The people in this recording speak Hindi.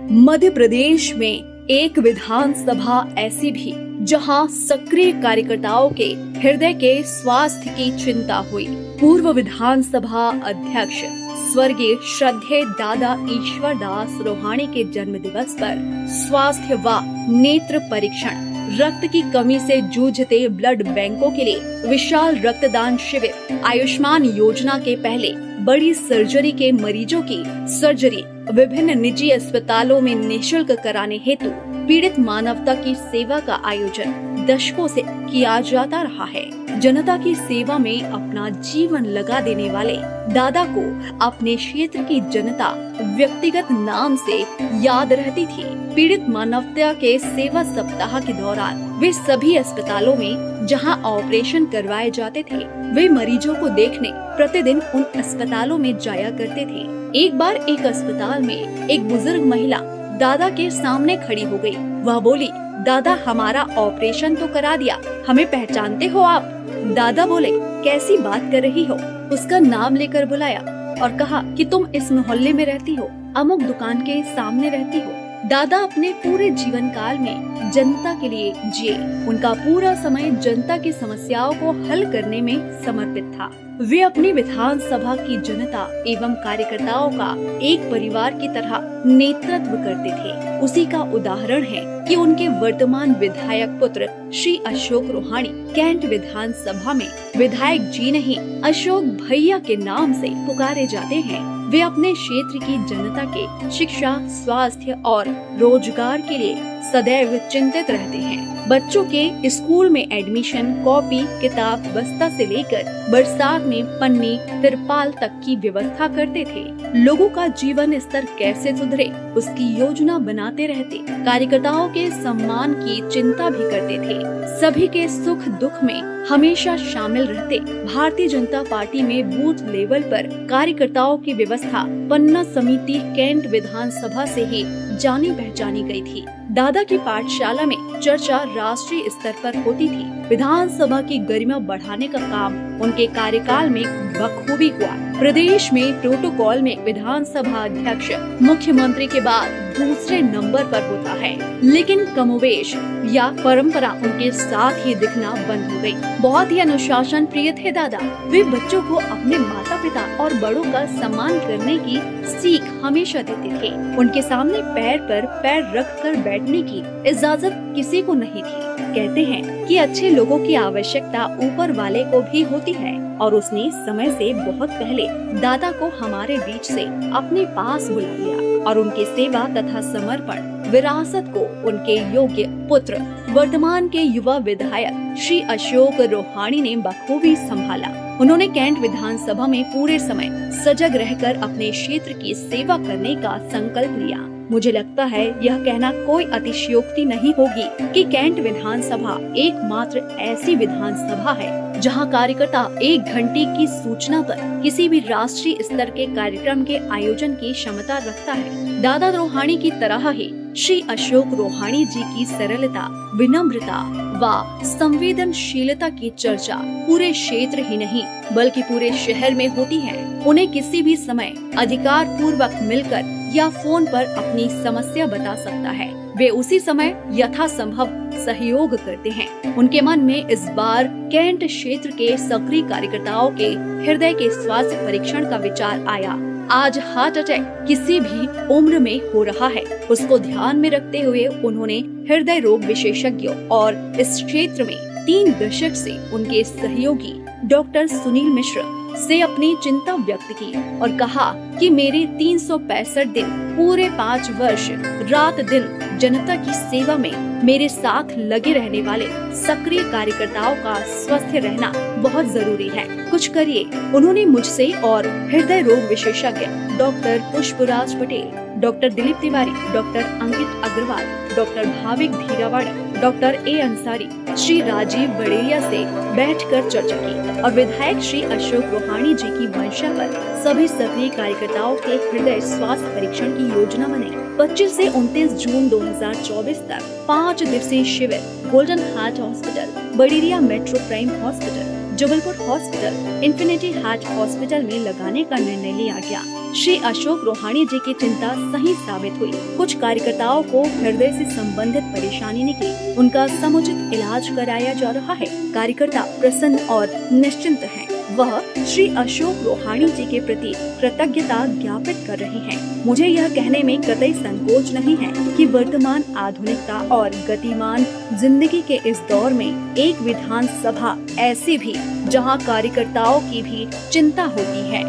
मध्य प्रदेश में एक विधानसभा ऐसी भी जहां सक्रिय कार्यकर्ताओं के हृदय के स्वास्थ्य की चिंता हुई। पूर्व विधानसभा अध्यक्ष स्वर्गीय श्रद्धेय दादा ईश्वर दास रोहाणी के जन्म दिवस पर स्वास्थ्य व नेत्र परीक्षण, रक्त की कमी से जूझते ब्लड बैंकों के लिए विशाल रक्तदान शिविर, आयुष्मान योजना के पहले बड़ी सर्जरी के मरीजों की सर्जरी विभिन्न निजी अस्पतालों में निःशुल्क कराने हेतु पीड़ित मानवता की सेवा का आयोजन दशकों से किया जाता रहा है। जनता की सेवा में अपना जीवन लगा देने वाले दादा को अपने क्षेत्र की जनता व्यक्तिगत नाम से याद रहती थी। पीड़ित मानवता के सेवा सप्ताह के दौरान वे सभी अस्पतालों में जहां ऑपरेशन करवाए जाते थे, वे मरीजों को देखने प्रतिदिन उन अस्पतालों में जाया करते थे। एक बार एक अस्पताल में एक बुजुर्ग महिला दादा के सामने खड़ी हो गई। वह बोली, दादा हमारा ऑपरेशन तो करा दिया, हमें पहचानते हो आप? दादा बोले, कैसी बात कर रही हो? उसका नाम लेकर बुलाया और कहा कि तुम इस मोहल्ले में रहती हो, अमुक दुकान के सामने रहती हो। दादा अपने पूरे जीवन काल में जनता के लिए जिए। उनका पूरा समय जनता की समस्याओं को हल करने में समर्पित था। वे अपनी विधानसभा की जनता एवं कार्यकर्ताओं का एक परिवार की तरह नेतृत्व करते थे। उसी का उदाहरण है कि उनके वर्तमान विधायक पुत्र श्री अशोक रोहाणी कैंट विधानसभा में विधायक जी नहीं, अशोक भैया के नाम से पुकारे जाते हैं। वे अपने क्षेत्र की जनता के शिक्षा, स्वास्थ्य और रोजगार के लिए सदैव चिंतित रहते हैं। बच्चों के स्कूल में एडमिशन, कॉपी, किताब, बस्ता से लेकर बरसात में पन्नी, तिरपाल तक की व्यवस्था करते थे। लोगों का जीवन स्तर कैसे सुधरे उसकी योजना बनाते रहते। कार्यकर्ताओं के सम्मान की चिंता भी करते थे। सभी के सुख दुख में हमेशा शामिल रहते। भारतीय जनता पार्टी में बूथ लेवल पर कार्यकर्ताओं की व्यवस्था पन्ना समिति कैंट विधानसभा से ही जानी पहचानी गई थी। दादा की पाठशाला में चर्चा राष्ट्रीय स्तर पर होती थी। विधानसभा की गरिमा बढ़ाने का काम उनके कार्यकाल में बखूबी हुआ। प्रदेश में प्रोटोकॉल में विधानसभा अध्यक्ष मुख्यमंत्री के बाद दूसरे नंबर पर होता है, लेकिन कमोवेश या परंपरा उनके साथ ही दिखना बंद हो गई। बहुत ही अनुशासन प्रिय थे दादा। वे बच्चों को अपने माता पिता और बड़ों का सम्मान करने की सीख हमेशा देते थे। उनके सामने पैर पर पैर रख कर बैठने की इजाजत किसी को नहीं थी। कहते हैं कि अच्छे लोगों की आवश्यकता ऊपर वाले को भी होती है, और उसने समय से बहुत पहले दादा को हमारे बीच से अपने पास बुला लिया और उनकी सेवा तथा समर्पण विरासत को उनके योग्य पुत्र वर्तमान के युवा विधायक श्री अशोक रोहाणी ने बखूबी संभाला। उन्होंने कैंट विधानसभा में पूरे समय सजग रहकर अपने क्षेत्र की सेवा करने का संकल्प लिया। मुझे लगता है यह कहना कोई अतिशयोक्ति नहीं होगी कि कैंट विधानसभा एकमात्र ऐसी विधानसभा है जहां कार्यकर्ता 1 घंटे की सूचना पर किसी भी राष्ट्रीय स्तर के कार्यक्रम के आयोजन की क्षमता रखता है। दादा रोहाणी की तरह ही श्री अशोक रोहाणी जी की सरलता, विनम्रता व संवेदनशीलता की चर्चा पूरे क्षेत्र ही नहीं बल्कि पूरे शहर में होती है। उन्हें किसी भी समय अधिकार पूर्वक मिलकर या फोन पर अपनी समस्या बता सकता है। वे उसी समय यथासंभव सहयोग करते हैं। उनके मन में इस बार कैंट क्षेत्र के सक्रिय कार्यकर्ताओं के हृदय के स्वास्थ्य परीक्षण का विचार आया। आज हार्ट अटैक किसी भी उम्र में हो रहा है, उसको ध्यान में रखते हुए उन्होंने हृदय रोग विशेषज्ञों और इस क्षेत्र में 3 दशक से उनके सहयोगी डॉक्टर सुनील मिश्र से अपनी चिंता व्यक्त की और कहा कि मेरे 365 दिन पूरे 5 वर्ष रात दिन जनता की सेवा में मेरे साथ लगे रहने वाले सक्रिय कार्यकर्ताओं का स्वस्थ रहना बहुत जरूरी है। कुछ करिए। उन्होंने मुझसे और हृदय रोग विशेषज्ञ doctor Pushpraj Patel, doctor Dilip Tiwari, doctor Ankit Agarwal, doctor Bhavik Dhirawadi, doctor A Ansari, Shri Rajeev Baderia से बैठकर चर्चा की और विधायक श्री अशोक रोहाणी जी की मंशा पर सभी सक्रिय कार्यकर्ताओं के हृदय स्वास्थ्य परीक्षण की योजना बनाई। 25 से 29 जून 2024 तक 5 दिवसीय शिविर golden heart hospital, Baderia metro prime hospital, Jabalpur hospital infinity heart hospital में लगाने का निर्णय लिया गया। श्री अशोक रोहाणी जी की चिंता सही साबित हुई। कुछ कार्यकर्ताओं को हृदय से संबंधित परेशानी निकली, उनका समुचित इलाज कराया जा रहा है। कार्यकर्ता प्रसन्न और निश्चिंत हैं। वह श्री अशोक रोहाणी जी के प्रति कृतज्ञता ज्ञापित कर रहे हैं। मुझे यह कहने में कतई संकोच नहीं है कि वर्तमान आधुनिकता और गतिमान जिंदगी के इस दौर में एक विधानसभा ऐसी भी जहां कार्यकर्ताओं की भी चिंता होती है।